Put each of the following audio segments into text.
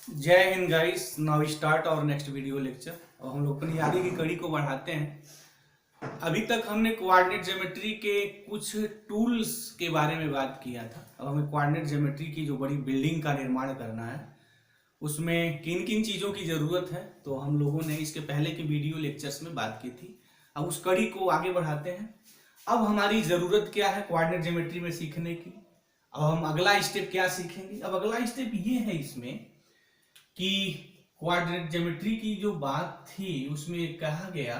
जय Hind guys. Now start और next video lecture. और हम लोग अपनी आगे की कड़ी को बढ़ाते हैं। अभी तक हमने कोऑर्डिनेट ज्योमेट्री के कुछ टूल्स के बारे में बात किया था। अब हमें कोऑर्डिनेट ज्योमेट्री की जो बड़ी बिल्डिंग का निर्माण करना है उसमें किन किन चीज़ों की ज़रूरत है तो हम लोगों ने इसके पहले के वीडियो लेक्चर्स में बात की थी। अब उस कड़ी को आगे बढ़ाते हैं। अब हमारी ज़रूरत क्या है कोऑर्डिनेट ज्योमेट्री में सीखने की। अब हम अगला स्टेप क्या सीखेंगे। अब अगला स्टेप ये है इसमें कि क्वाड्रेंट ज्योमेट्री की जो बात थी उसमें कहा गया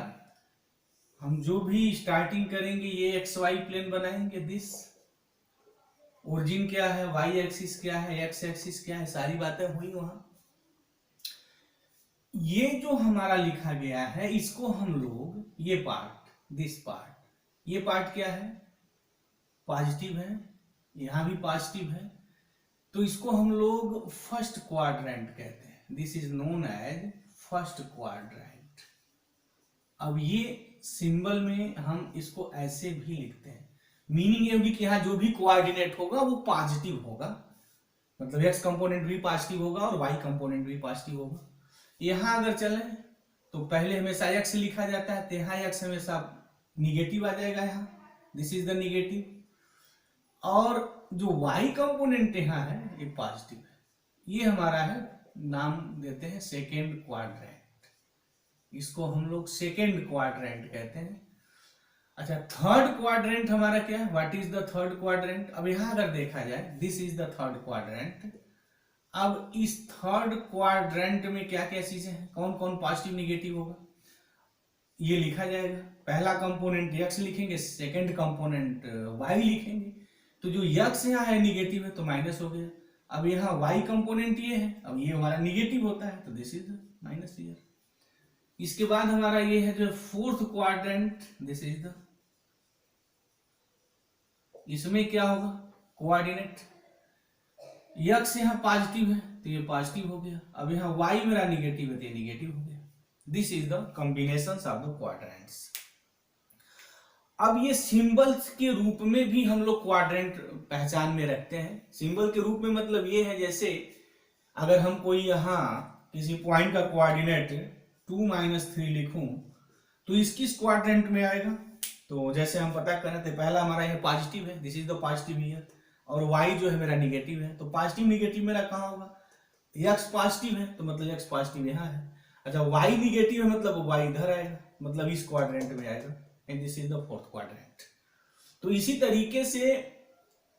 हम जो भी स्टार्टिंग करेंगे ये एक्स वाई प्लेन बनाएंगे। दिस ओरिजिन क्या है, वाई एक्सिस क्या है, एक्स एक्सिस क्या है, सारी बातें हुई वहां। ये जो हमारा लिखा गया है इसको हम लोग ये पार्ट, दिस पार्ट, ये पार्ट क्या है, पॉजिटिव है, यहां भी पॉजिटिव है, तो इसको हम लोग फर्स्ट क्वाड्रेंट कहते हैं। This is known as first quadrant. अब ये सिंबल में हम इसको ऐसे भी लिखते हैं। मीनिंग ये होगी कि यहाँ जो भी कोऑर्डिनेट होगा वो पॉजिटिव होगा, मतलब एक्स कंपोनेंट भी पॉजिटिव होगा और वाई कंपोनेंट भी पॉजिटिव होगा। यहां अगर चले तो पहले हमेशा एक्स लिखा जाता है, तो यहाँ एक्स हमेशा निगेटिव आ जाएगा। यहाँ दिस इज द निगेटिव। और जो y कंपोनेंट यहाँ है ये पॉजिटिव है। ये हमारा है, नाम देते हैं सेकेंड क्वाड्रेंट। इसको हम लोग सेकेंड क्वाड्रेंट कहते हैं। अच्छा, थर्ड क्वाड्रेंट हमारा क्या है, what is the third quadrant. अब यहां अगर देखा जाए this is the third quadrant. अब इस थर्ड क्वाड्रेंट में क्या क्या चीजें हैं, कौन कौन पॉजिटिव निगेटिव होगा ये लिखा जाएगा। पहला कंपोनेंट x लिखेंगे, सेकेंड कंपोनेंट y लिखेंगे। तो जो x यहाँ है निगेटिव है तो माइनस हो गया। अब यहाँ y कंपोनेंट ये है, अब ये हमारा निगेटिव होता है तो दिस इज माइनस ईयर। इसके बाद हमारा ये है जो fourth quadrant, this is the, इसमें क्या होगा कोऑर्डिनेट, x यहाँ पॉजिटिव है तो ये पॉजिटिव हो गया। अब यहाँ y मेरा निगेटिव है तो ये निगेटिव हो गया। This is the combination of the quadrants. अब ये सिंबल्स के रूप में भी हम लोग क्वाड्रेंट पहचान में रखते हैं। सिंबल के रूप में मतलब ये है, जैसे अगर हम कोई यहाँ किसी पॉइंट का कोऑर्डिनेट 2-3 लिखूं तो इस किस क्वाड्रेंट में आएगा। तो जैसे हम पता करना थे, पहला हमारा ये पॉजिटिव है, this is the positive year, और y जो है मेरा निगेटिव है, तो पॉजिटिव निगेटिव मेरा कहाँ होगा, x पॉजिटिव है तो मतलब x पॉजिटिव यहाँ है। अच्छा, y निगेटिव है मतलब y इधर आएगा, मतलब इस क्वाड्रेंट में आएगा, and this is the fourth quadrant. तो इसी तरीके से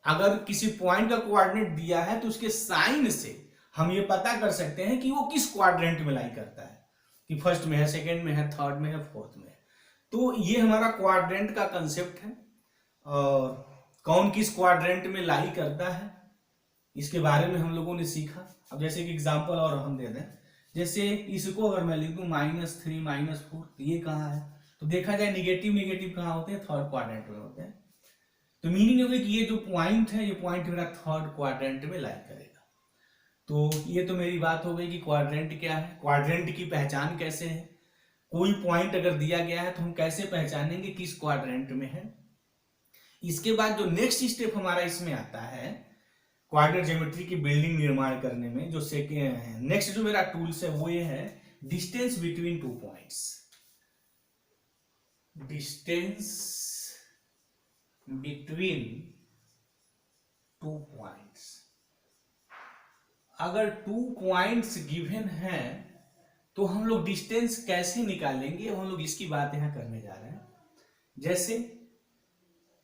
अगर किसी पॉइंट का कोऑर्डिनेट दिया है तो उसके साइन से हम ये पता कर सकते हैं कि वो किस क्वाड्रेंट में लाई करता है, कि फर्स्ट में है, सेकंड में है, थर्ड में है, फोर्थ में है। तो ये हमारा क्वाड्रेंट का कंसेप्ट है, और कौन किस क्वाड्रेंट में लाई करता है इसके बारे में हम लोगों ने सीखा। अब जैसे कि एग्जांपल और हम दे दें, जैसे इसको अगर मैं लिख दूं -3 -4, तो ये कहाँ है, तो देखा जाए निगेटिव निगेटिव कहाँ होते हैं, थर्ड क्वाड्रेंट में होते हैं। तो मीनिंग होगी कि ये जो पॉइंट है ये पॉइंट मेरा थर्ड क्वाड्रेंट में लाई करेगा। तो ये तो मेरी बात हो गई कि क्वाड्रेंट क्या है, क्वाड्रेंट की पहचान कैसे है। कोई पॉइंट अगर दिया गया है तो हम कैसे पहचानेंगे किस क्वाड्रेंट में है। इसके बाद जो नेक्स्ट स्टेप हमारा इसमें आता है कोऑर्डिनेट ज्योमेट्री की बिल्डिंग निर्माण करने में, जो नेक्स्ट जो मेरा टूल्स है वो ये है distance between two points. Distance between two points. अगर 2 पॉइंट्स गिवन है तो हम लोग डिस्टेंस कैसे निकालेंगे, हम लोग इसकी बात यहां करने जा रहे हैं। जैसे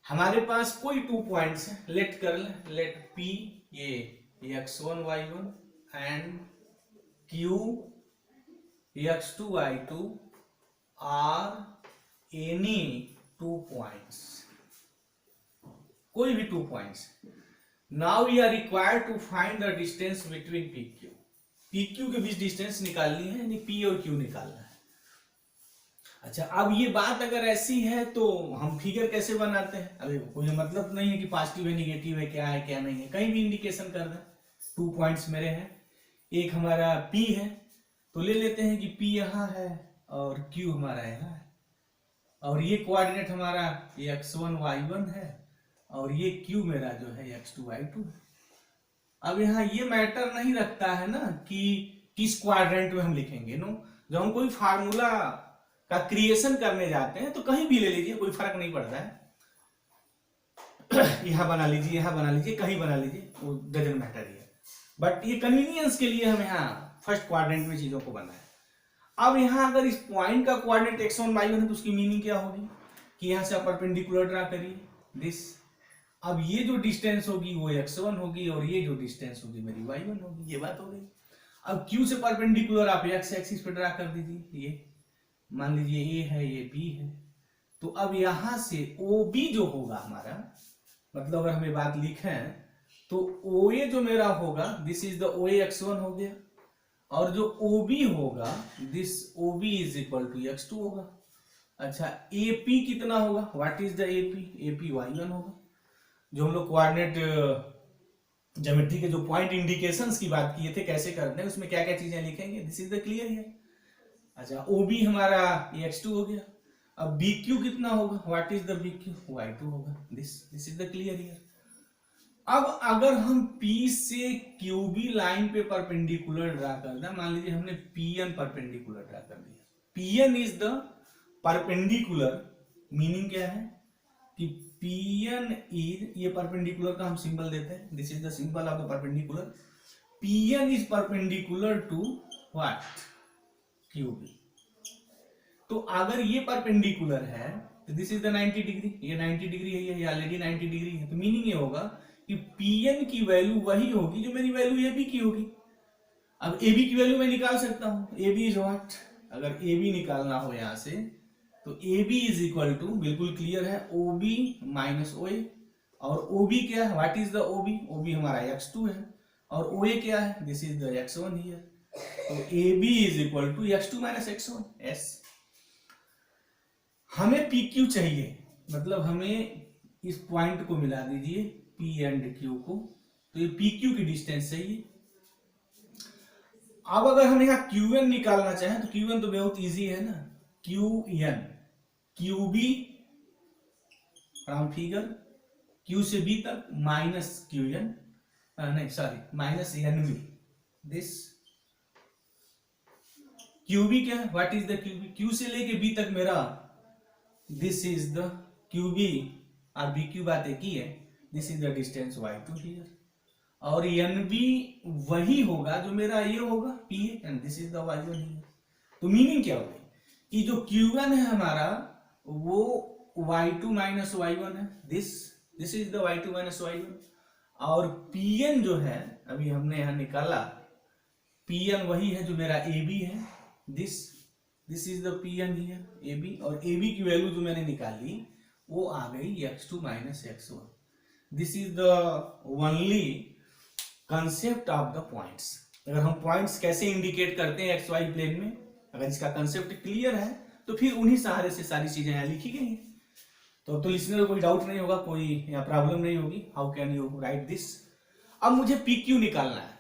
हमारे पास कोई 2 पॉइंट्स है, लेट कर लेट P ये x1 y1 and Q x2 y2 are any 2 points, कोई भी 2 points. Now we are required to find the distance between PQ। PQ के बीच डिस्टेंस निकालनी है, यानी P और Q निकालना है। अच्छा, अब ये बात अगर ऐसी है तो हम फिगर कैसे बनाते हैं। अभी कोई मतलब नहीं है कि पॉजिटिव है निगेटिव है क्या है क्या नहीं है, कहीं भी इंडिकेशन कर दें। 2 पॉइंट्स मेरे हैं, एक हमारा P है तो ले लेते हैं कि P यहाँ है और Q हमारा यहाँ है, और ये कोऑर्डिनेट हमारा x1 y1 है और ये Q मेरा जो है x2 y2 है। अब यहाँ ये मैटर नहीं रखता है ना कि किस क्वाड्रेंट में हम लिखेंगे। नो, जब हम कोई फार्मूला का क्रिएशन करने जाते हैं तो कहीं भी ले लीजिए, कोई फर्क नहीं पड़ता है। यहाँ बना लीजिए, यहाँ बना लीजिए, कहीं बना लीजिए, वो डजंट मैटर है। बट ये कन्वीनियंस के लिए हम यहाँ फर्स्ट क्वाड्रेंट में चीजों को बनाए। अब यहाँ अगर इस पॉइंट का कोऑर्डिनेट x1 y1 है तो उसकी मीनिंग क्या होगी कि यहाँ से आप परपेंडिकुलर ड्रा करिए दिस। अब ये जो डिस्टेंस होगी वो x1 होगी और ये जो डिस्टेंस होगी मेरी y1 होगी। ये बात हो गई। अब q से परपेंडिकुलर आप x एक्सिस पे ड्रा कर दीजिए। ये मान लीजिए a है, ये b है। तो अब यहां से OB जो होगा हमारा, मतलब अगर हमें बात लिखें तो OA जो मेरा होगा this is the OA x1 हो गया, और जो OB होगा this OB is equal to x2 होगा। अच्छा, AP कितना होगा, what is the AP? AP y1 होगा। जो हम लोग कोऑर्डिनेट ज्योमेट्री के जो पॉइंट इंडिकेशंस की बात किए थे कैसे करते हैं, उसमें क्या क्या चीजें लिखेंगे, दिस इज द क्लियर है। अच्छा, OB हमारा x2 हो गया। अब BQ कितना होगा, what is the BQ? y2 होगा। This is the clear here. अब अगर हम P से QB लाइन पे परपेंडिकुलर ड्रा कर दें, मान लीजिए हमने PN परपेंडिकुलर ड्रा कर दिया। PN is the perpendicular, meaning क्या है कि PN इज, ये परपेंडिकुलर का हम सिंबल देते हैं, this is the symbol of the perpendicular. PN is perpendicular to what? QB। तो अगर ये परपेंडिकुलर है तो दिस इज द 90 डिग्री, ये 90 डिग्री है, ये ऑलरेडी 90 डिग्री है। तो मीनिंग ये होगा कि PN की वैल्यू वही होगी जो मेरी वैल्यू AB की होगी। अब AB की वैल्यू मैं निकाल सकता हूं। AB is what? अगर AB निकालना हो यहां से तो AB इज इक्वल टू, बिल्कुल क्लियर है, OB माइनस OA। और OB क्या है, what is the OB? OB हमारा x2 है और OA क्या है, this is the x1 here. तो AB is equal to x2 minus x1 S। हमें PQ चाहिए, मतलब हमें इस पॉइंट को मिला दीजिए P एंड Q को, तो ये PQ की डिस्टेंस चाहिए। अब अगर हम यहाँ QN निकालना चाहें तो QN तो बहुत इजी है ना, QN QB from figure Q से B तक माइनस QN, नहीं sorry minus NB। This QB क्या है, what is the QB? Q से लेके B तक मेरा दिस इज द QB और BQ बात एक ही है, this is the distance y2 here. और NB वही होगा जो मेरा ये होगा P and this is the y1 here. तो मीनिंग क्या होगी कि जो Q1 है हमारा वो y2 माइनस y1 है, this is the y2 minus y1। और PN जो है अभी हमने यहां निकाला, PN वही है जो मेरा AB है, this is the PN here AB। और AB की वैल्यू जो मैंने निकाली वो आ गई x2 minus x1। This is the only concept of the points. अगर हम पॉइंट्स कैसे इंडिकेट करते हैं XY प्लेन में, अगर इसका कंसेप्ट क्लियर है तो फिर उन्हीं सहारे से सारी चीजें यहाँ लिखी गई हैं। तो अब तो लिसनर को कोई डाउट नहीं होगा, कोई यहाँ प्रॉब्लम नहीं होगी। How can you right this? अब मुझे PQ निकालना है,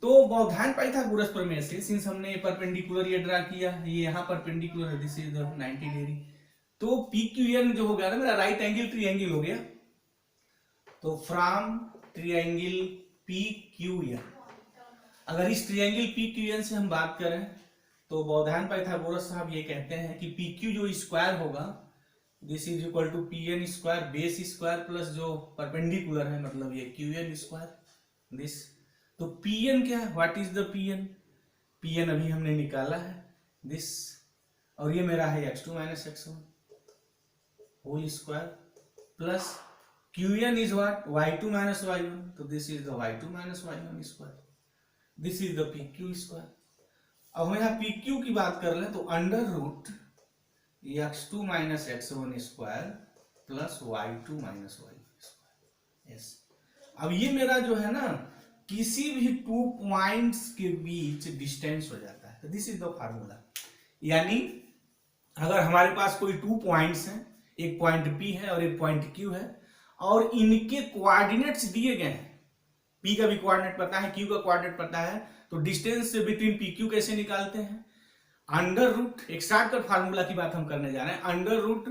तो बौधायन पाइथागोरस प्रमेय से, सिंस हमने परपेंडिकुलर ये ड्रा किया, ये यहाँ परपेंडिकुलर है, दिस इज द 90 डिग्री, तो PQN जो हो गया ना मेरा राइट एंगल ट्रायंगल हो गया। तो फ्रॉम ट्रायंगल PQN, अगर इस ट्रायंगल PQN से हम बात करें तो बौधायन पाइथागोरस साहब ये कहते हैं कि PQ जो स्क्वायर होगा this is equal to PN square base square plus जो परपेंडिकुलर है, मतलब ये QN स्क्वायर दिस। तो PN क्या है, what is the PN? PN अभी हमने निकाला है दिस, और ये मेरा है x2 minus x1 whole square plus QN is what, y2 minus y1, तो this is the y2 minus y1 square, this is the PQ square. अब हम यहाँ PQ की बात कर लें तो under root x2 minus x1 square plus y2 minus y1 square. Yes, अब ये मेरा जो है ना किसी भी 2 पॉइंट्स के बीच डिस्टेंस हो जाता है, दिस इज द फार्मूला। यानी अगर हमारे पास कोई 2 पॉइंट्स हैं, एक पॉइंट P है और एक पॉइंट Q है, और इनके कोऑर्डिनेट्स दिए गए हैं, P का भी कोऑर्डिनेट पता है, Q का कोऑर्डिनेट पता है, तो डिस्टेंस बिटवीन PQ कैसे निकालते हैं? अंडर रूट, एक शॉर्टकट फार्मूला की बात हम करने जा रहे हैं, अंडर रूट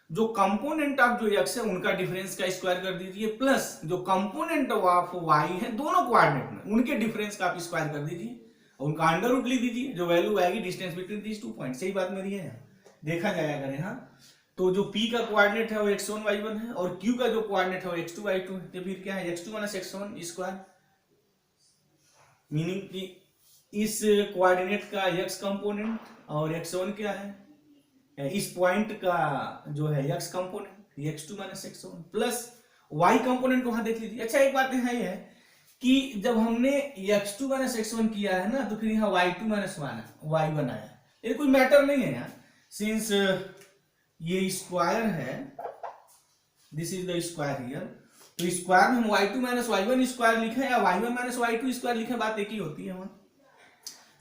जो कंपोनेंट ऑफ जो एक्स है उनका डिफरेंस का स्क्वायर कर दीजिए, प्लस जो कंपोनेंट ऑफ वाई है दोनों कोऑर्डिनेट में उनके डिफरेंस का आप स्क्वायर कर दीजिए और उनका अंडर रूट लिख दीजिए, जो वैल्यू आएगी डिस्टेंस बिटवीन दीज 2 पॉइंट। सही बात मेरी है यहाँ, देखा जाएगा अगर यहाँ तो जो p का कोऑर्डिनेट है वो x1 y1 है और q का जो कोऑर्डिनेट है वो x2 y2 है, तो फिर क्या है x2 minus x1 square, meaning कि इस कोऑर्डिनेट का x कंपोनेंट और x1 क्या है, इस पॉइंट का जो है x component x2 minus x1 plus y component को वहां देख लीजिए। अच्छा एक बात यहाँ ये है कि जब हमने x2 माइनस x1 किया है ना तो फिर यहाँ y2 माइनस y बनाया, ये कोई मैटर नहीं है यहाँ, सिंस ये स्क्वायर है, this is the square here, तो स्क्वायर में हम y2 माइनस y1 स्क्वायर लिखे या y1 माइनस y2 स्क्वायर लिखे, बात एक ही होती है वहां।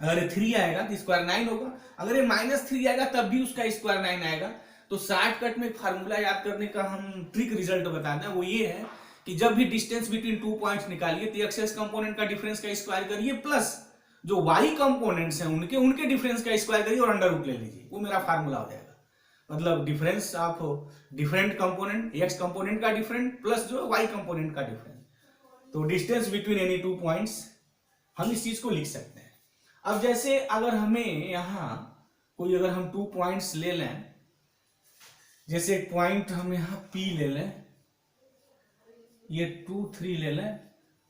अगर ये 3 आएगा तो स्क्वायर 9 होगा, अगर ये -3 आएगा तब भी उसका स्क्वायर 9 आएगा। तो शॉर्टकट में एक फार्मूला याद करने का हम ट्रिक रिजल्ट बताते हैं, वो ये है कि जब भी डिस्टेंस बिटवीन 2 पॉइंट्स निकालिए तो एक्स कंपोनेंट का डिफरेंस का स्क्वायर करिए प्लस जो वाई कंपोनेंट्स हैं उनके डिफरेंस का स्क्वायर करिए और अंडर रूट ले लीजिए, वो मेरा फार्मूला हो जाएगा। मतलब difference of different component, x component का डिफरेंट प्लस जो वाई कंपोनेंट का डिफरेंस, तो डिस्टेंस बिटवीन एनी 2 पॉइंट्स हम इस चीज को लिख सकते हैं। अब जैसे अगर हमें यहाँ कोई अगर हम 2 पॉइंट्स ले लें, जैसे एक पॉइंट हम यहाँ P ले लें, ये 2 3 ले लें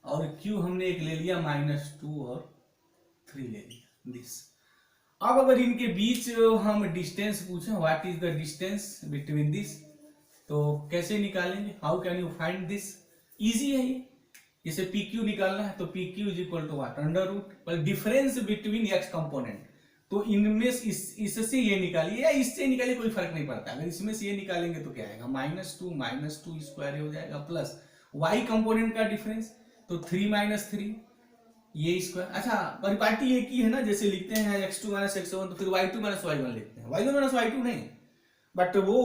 और Q हमने एक ले लिया -2 और 3 ले लिया दिस। अब अगर इनके बीच हम डिस्टेंस पूछें what is the distance between this, तो कैसे निकालेंगे, how can you find this, easy है ये। जैसे PQ निकालना है तो PQ is equal to what, under root पर डिफरेंस बिटवीन एक्स कंपोनेंट, तो इनमें इससे ये निकालिए या इससे निकालिए कोई फर्क नहीं पड़ता, अगर इसमें से ये निकालेंगे तो क्या आएगा -2 स्क्वायर हो जाएगा प्लस वाई कंपोनेंट का डिफरेंस तो 3 - 3 ये स्क्वायर। अच्छा परिपाटी एक ही है ना, जैसे लिखते हैं x2 माइनस x1 तो फिर y2 माइनस y1 लिखते हैं, y1 माइनस y2 नहीं, बट वो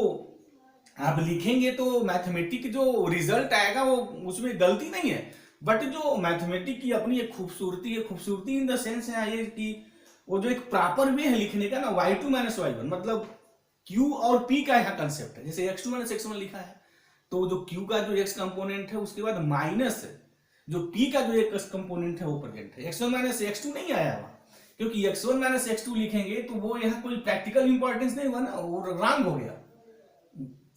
आप लिखेंगे तो मैथमेटिक जो रिजल्ट आएगा वो उसमें गलती नहीं है, बट जो मैथमेटिक की अपनी एक खूबसूरती है, खूबसूरती इन द सेंस है ये कि वो जो एक प्रॉपर वे है लिखने का ना, y2 माइनस y1 मतलब q और p का यहाँ कंसेप्ट है। जैसे x2 माइनस x1 लिखा है तो जो q का जो x कंपोनेंट है उसके बाद माइनस जो p का जो एक कंपोनेंट है वो प्रेजेंट है, x1 माइनस x2 नहीं आया हुआ, क्योंकि x1 माइनस x2 लिखेंगे तो वो यहाँ कोई प्रैक्टिकल इंपॉर्टेंस नहीं हुआ ना, वो रॉन्ग हो गया।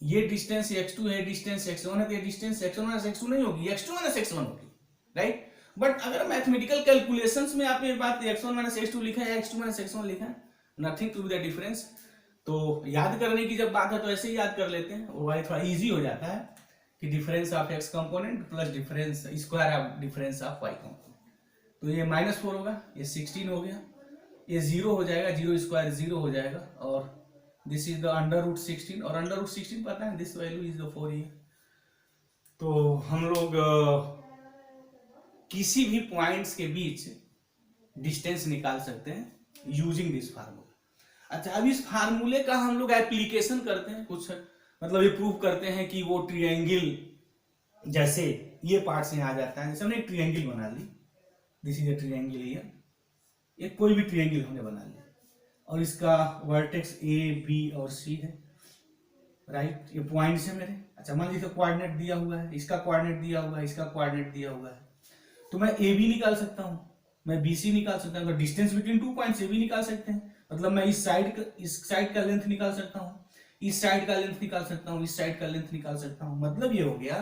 ये डिस्टेंस x2 है, डिस्टेंस x1 है, तो ये डिस्टेंस x1 माइनस x2 नहीं होगी, x2 माइनस x1 होगी, राइट। बट अगर मैथमेटिकल कैलकुलेशंस में आप ये बात x1 माइनस x2 लिखा है, x2 माइनस x1 लिखा है, nothing to be the difference, तो याद करने की जब बात है तो ऐसे ही याद कर लेते हैं, और थोड़ा इजी हो जाता है कि difference of x component plus difference square of difference of y component, तो ये -4 होगा, ये 16 हो गया, ये 0 हो जाएगा, 0 स्क्वायर 0 हो जाएगा, और this is the under root 16, और अंडर रूट 16 पता है this value is the 4 year. तो हम लोग किसी भी पॉइंट्स के बीच डिस्टेंस निकाल सकते हैं यूजिंग दिस फार्मूला। अच्छा अब इस फार्मूले का हम लोग एप्लीकेशन करते हैं, कुछ मतलब ये प्रूव करते हैं कि वो ट्रायंगल, जैसे ये पार्ट से आ जाता है, जैसे हमने एक ट्रायंगल बना ली, this is a triangle here, ये कोई भी ट्रायंगल हमने बना लिया और इसका वर्टेक्स A B और C है, राइट, ये पॉइंट्स है मेरे। अच्छा मान लीजिए कोऑर्डिनेट दिया हुआ है, इसका कोऑर्डिनेट दिया हुआ है, इसका कोऑर्डिनेट दिया हुआ है, तो मैं AB निकाल सकता हूं, मैं BC निकाल सकता हूं, तो डिस्टेंस बिटवीन 2 पॉइंट्स AB निकाल सकते हैं, मतलब मैं इस साइड का लेंथ निकाल सकता हूं, इस साइड का लेंथ निकाल सकता हूं, इस साइड का लेंथ निकाल सकता हूं। मतलब ये हो गया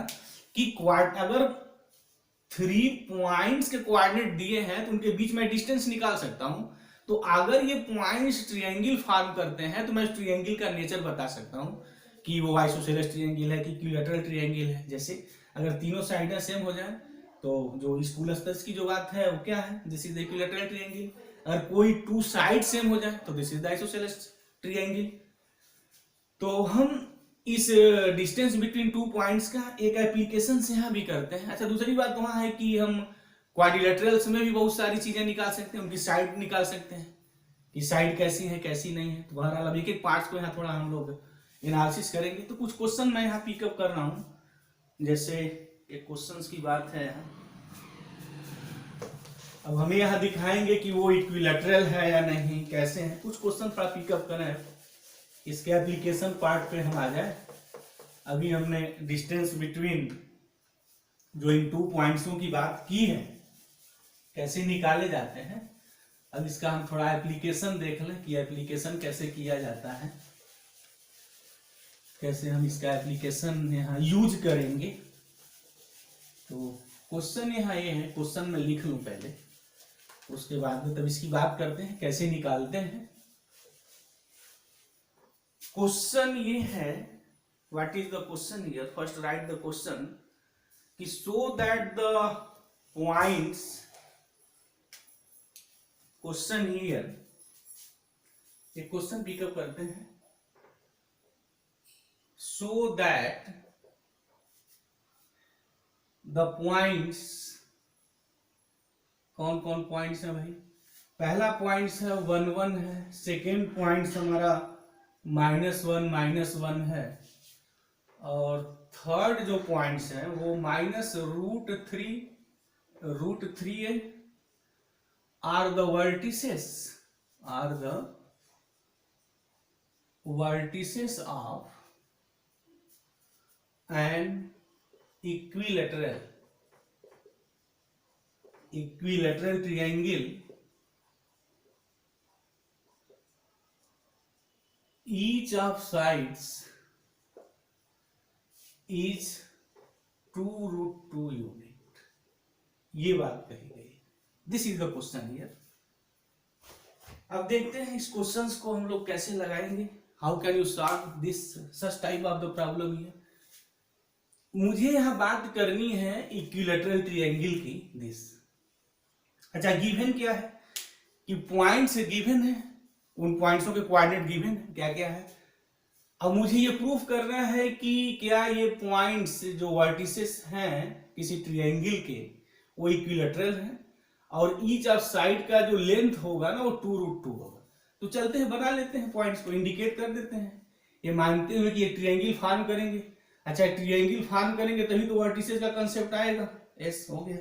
कि अगर 3 पॉइंट्स के कोऑर्डिनेट दिए हैं तो उनके बीच में डिस्टेंस निकाल सकता हूं। तो अगर ये पॉइंट्स ट्रायंगल फॉर्म करते हैं तो मैं इस ट्रायंगल का नेचर बता सकता हूं कि वो आइसोसेलेस ट्रायंगल है कि इक्विलैटरल ट्रायंगल है। जैसे अगर तीनों साइडें सेम हो जाए तो जो स्कूल स्तर की जो बात है वो क्या है, this is the equilateral triangle. अगर कोई 2 साइड सेम हो जाए तो this is the isosceles triangle. तो हम इस डिस्टेंस बिटवीन 2 पॉइंट्स का एक एप्लीकेशन से यहाँ भी करते हैं। अच्छा दूसरी बात वहां है कि हम क्वाड्रिलेटरल्स में भी बहुत सारी चीजें निकाल सकते हैं, उनकी साइड निकाल सकते हैं कि साइड कैसी है कैसी नहीं है। तो बहरहाल अब एक एक पार्ट्स को यहाँ थोड़ा हम लोग एनालिसिस करेंगे। तो कुछ क्वेश्चन मैं यहाँ पिकअप कर रहा हूँ, जैसे एक क्वेश्चन की बात है यहाँ, अब हमें यहाँ दिखाएंगे कि वो इक्विलैटरल है या नहीं, कैसे है। कुछ क्वेश्चन थोड़ा पिकअप करें, इसके एप्लीकेशन पार्ट पे हम आ जाए अभी हमने डिस्टेंस बिटवीन जो इन 2 पॉइंट्सों की बात की है कैसे निकाले जाते हैं। अब इसका हम थोड़ा एप्लीकेशन देख लें कि एप्लीकेशन कैसे किया जाता है, कैसे हम इसका एप्लीकेशन यहाँ यूज करेंगे। तो क्वेश्चन यहाँ ये है, क्वेश्चन में लिख लूं पहले, उसके बाद में तब इसकी बात करते हैं कैसे निकालते हैं। क्वेश्चन ये है, what is the question here, first write the question कि so that the points, question here, एक क्वेश्चन पिकअप करते हैं, सो दैट द पॉइंट्स, कौन कौन पॉइंट्स है भाई, पहला पॉइंट्स है 1 1 है, सेकेंड पॉइंट्स हमारा -1 -1 है, और थर्ड जो पॉइंट्स है वो -√3 है, are the vertices of an equilateral triangle, each of sides is 2√2 unit, ये बात कही गई। This is the question here. अब देखते हैं इस क्वेश्चंस को हम लोग कैसे लगाएंगे, how can you solve this such type of the problem here. मुझे यहाँ बात करनी है इक्विलैटरल ट्रायंगल की, दिस। अच्छा, गिवन क्या है कि पॉइंट्स गिवन है, उन पॉइंट्सों के कोऑर्डिनेट गिवन है, क्या क्या है। अब मुझे ये प्रूफ करना है कि क्या ये पॉइंट्स जो वर्टिसेस हैं किसी ट्रायंगल के वो इक्विलैटरल हैं, और ईच ऑफ साइड का जो लेंथ होगा ना वो 2√2 होगा। तो चलते हैं, बना लेते हैं, पॉइंट्स को इंडिकेट कर देते हैं, ये मानते हुए कि ये ट्रायंगल फॉर्म करेंगे। अच्छा, ट्रायंगल फॉर्म करेंगे तभी तो वर्टिसेस का कंसेप्ट आएगा। यस, हो गया।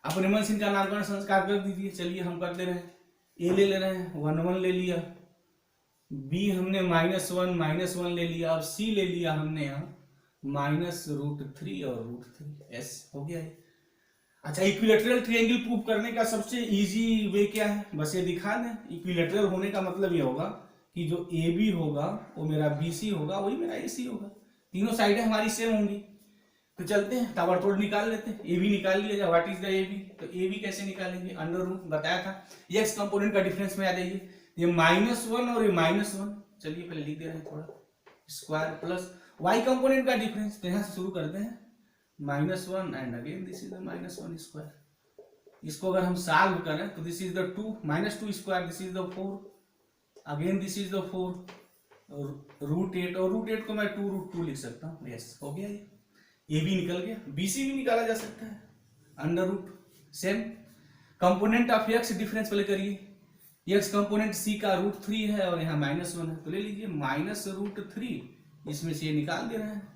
अपने मन से इनका नामकरण संस्कार कर दीजिए। चलिए हम कर दे रहे हैं, ए ले रहे हैं, 1 1 ले लिया, बी हमने -1 -1 ले लिया, अब सी ले लिया हमने यहाँ -√3 और √3। यस, हो गया है। अच्छा, इक्विलैटरल ट्रायंगल प्रूव करने का सबसे इजी वे क्या है, बस ये दिखा दें। इक्विलैटरल होने का मतलब ये होगा कि जो ए बी होगा वो मेरा बी सी होगा, वही मेरा ए सी होगा, तीनों साइडें हमारी सेम होंगी। तो चलते हैं, ताबड़तोड़ निकाल लेते हैं। ए बी निकाल लिया जाए, what is the A B. तो ए बी कैसे निकालेंगे, अंडर रूट बताया था, एक्स कंपोनेंट का डिफरेंस में आ जाइए, ये -1 और ये -1, चलिए पहले लिख दे रहे हैं थोड़ा, स्क्वायर प्लस वाई कंपोनेंट का डिफरेंस। तो यहाँ से शुरू करते हैं, -1 and again this is the -1 square. इसको अगर हम सॉल्व करें तो this is the 2 -2 square, this is the 4, again this is the 4, √8, और √8 को मैं 2√2 लिख सकता हूँ। यस, हो गया। ये भी निकल गया, BC भी निकाला जा सकता है, under root. Same component of x difference पहले करिए, एक्स कंपोनेंट सी का √3 है और यहाँ -1 है, तो ले लीजिए -√3, इसमें से ये निकाल दे रहे हैं।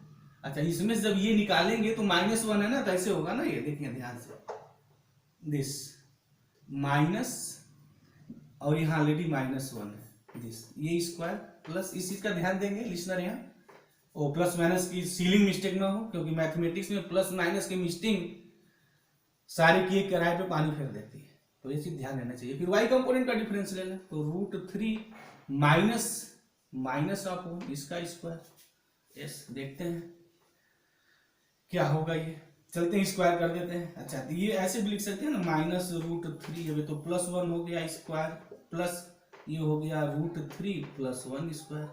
अच्छा, इसमें जब ये निकालेंगे तो -1 है ना, तो ऐसे होगा ना, ये देखिए ध्यान से, दिस माइनस और यहाँ ऑलरेडी -1 है, दिस, ये स्क्वायर प्लस, इस चीज का ध्यान देंगे लिसनर, यहाँ ओ प्लस माइनस की सीलिंग मिस्टेक ना हो, क्योंकि मैथमेटिक्स में प्लस माइनस की मिस्टेक सारे की एक किराए पे पानी फेर देती है, तो ये चीज ध्यान देना चाहिए। फिर वाई कंपोनेंट का डिफरेंस ले लें, तो √3 माइनस ऑफ इसका स्क्वायर। यस, देखते हैं क्या होगा ये, चलते हैं स्क्वायर कर देते हैं। अच्छा, तो ये ऐसे भी लिख सकते हैं ना, -√3, अभी तो +1 हो गया स्क्वायर, प्लस ये हो गया √3 + 1 स्क्वायर।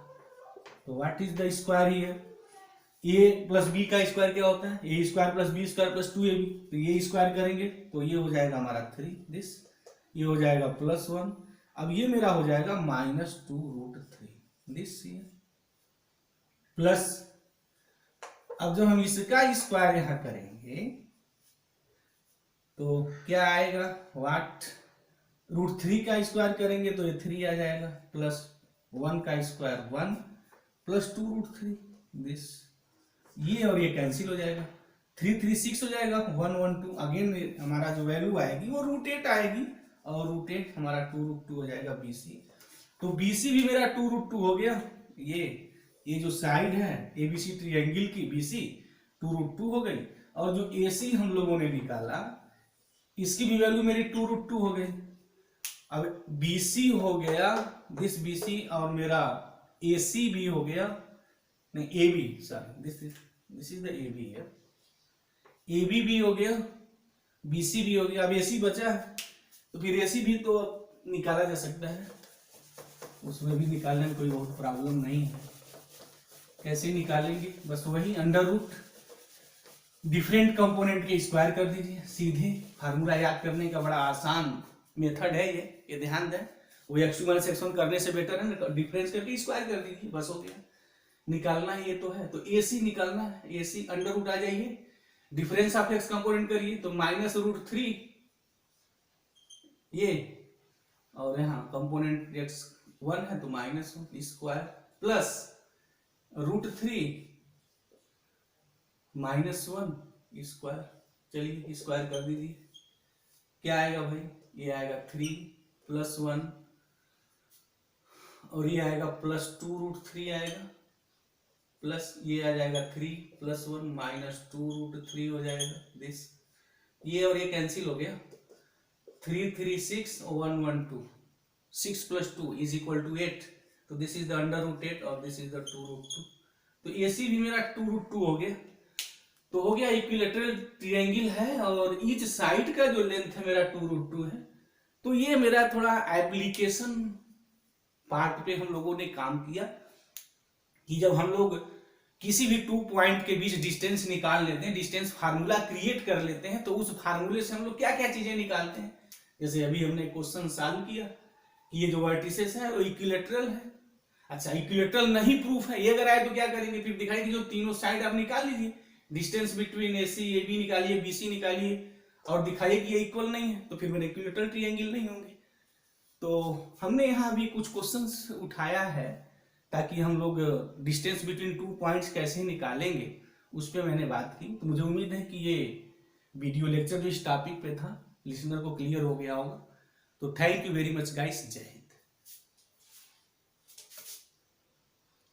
तो what is the square here, a + b का स्क्वायर क्या होता है, a² + b² + 2ab, तो ये स्क्वायर करेंगे तो ये हो जाएगा हमारा 3, दिस, ये हो जाएगा +1, अब ये मेरा हो जाएगा -2√3, दिस, प्लस, अब जब हम इसका स्क्वायर यहां करेंगे तो क्या आएगा, व्हाट, √3 का स्क्वायर करेंगे तो ये 3 आ जाएगा, प्लस 1 का स्क्वायर 1 + 2√3, दिस, ये और ये कैंसिल हो जाएगा, 3 3 6 हो जाएगा, 1 1 2, अगेन हमारा जो वैल्यू आएगी वो √8 आएगी, और √8 हमारा 2√2 हो जाएगा BC। तो BC भी मेरा 2√2 हो गया, ये ये जो साइड है एबीसी ट्रायंगल की बीसी 2√2 हो गई, और जो एसी हम लोगों ने निकाला इसकी भी वैल्यू मेरी 2√2 हो गई। अब बीसी हो गया दिस बीसी, और मेरा एसी भी हो गया, नहीं AB, sorry this is the AB है, एबी भी हो गया, बीसी भी हो गया। अब एसी बचा है तो फिर एसी भी तो निकाला जा सकता है, उसमें भी निकालने में कोई बहुत प्रॉब्लम नहीं है। कैसे निकालेंगे, बस वही अंडर रूट डिफरेंट कंपोनेंट के स्क्वायर कर दीजिए, सीधे फार्मूला याद करने का बड़ा आसान मेथड है ये ध्यान दें। वो एक्स1 सेक्शन करने से बेटर है ना, डिफरेंस करके स्क्वायर कर दीजिए, बस हो गया। निकालना है ये तो है, तो एसी निकालना है, एसी अंडर रूट आ जाइए, डिफरेंस ऑफ एक्स कंपोनेंट करिए तो -√3 ये, और यहाँ कंपोनेंट x1 है तो -1 स्क्वायर प्लस √3 -1 स्क्वायर। चलिए स्क्वायर कर दीजिए, क्या आएगा भाई, ये आएगा 3 + 1 और ये आएगा +2√3 आएगा, प्लस ये आ जाएगा 3 + 1 -2√3 हो जाएगा दिस, ये और ये कैंसिल हो गया, 3 3 6 1 1 2, 6 + 2 = 8, तो दिस इज द √8 और दिस इज द 2√2, तो एसी भी मेरा 2√2 हो गया। तो हो गया इक्विलैटरल ट्रायंगल है और ईच साइड का जो लेंथ है मेरा 2√2 है। तो ये मेरा थोड़ा एप्लीकेशन पार्ट पे हम लोगों ने काम किया कि जब हम लोग किसी भी 2 पॉइंट के बीच डिस्टेंस निकाल लेते हैं, डिस्टेंस फार्मूला क्रिएट कर लेते हैं, तो उस फार्मूले से हम लोग क्या क्या चीजें निकालते हैं। जैसे अभी हमने क्वेश्चन सॉल्व किया कि ये जो वर्टिसेस है वो इक्विलैटरल है। अच्छा इक्विलैटरल नहीं प्रूफ है, ये अगर आए तो क्या करेंगे, फिर दिखाई कि जो तीनों साइड आप निकाल लीजिए, डिस्टेंस बिटवीन एसी एबी निकालिए, बीसी निकालिए और दिखाइए कि ये इक्वल नहीं है, तो फिर मेरे इक्विलैटरल ट्रायंगल नहीं होंगे। तो हमने यहाँ अभी कुछ क्वेश्चंस उठाया है ताकि हम लोग डिस्टेंस बिटवीन 2 पॉइंट्स कैसे निकालेंगे उस पर मैंने बात की। तो मुझे उम्मीद है कि ये वीडियो लेक्चर जो इस टॉपिक पे था लिसनर को क्लियर हो गया होगा। तो thank you very much guys, जय हिंद।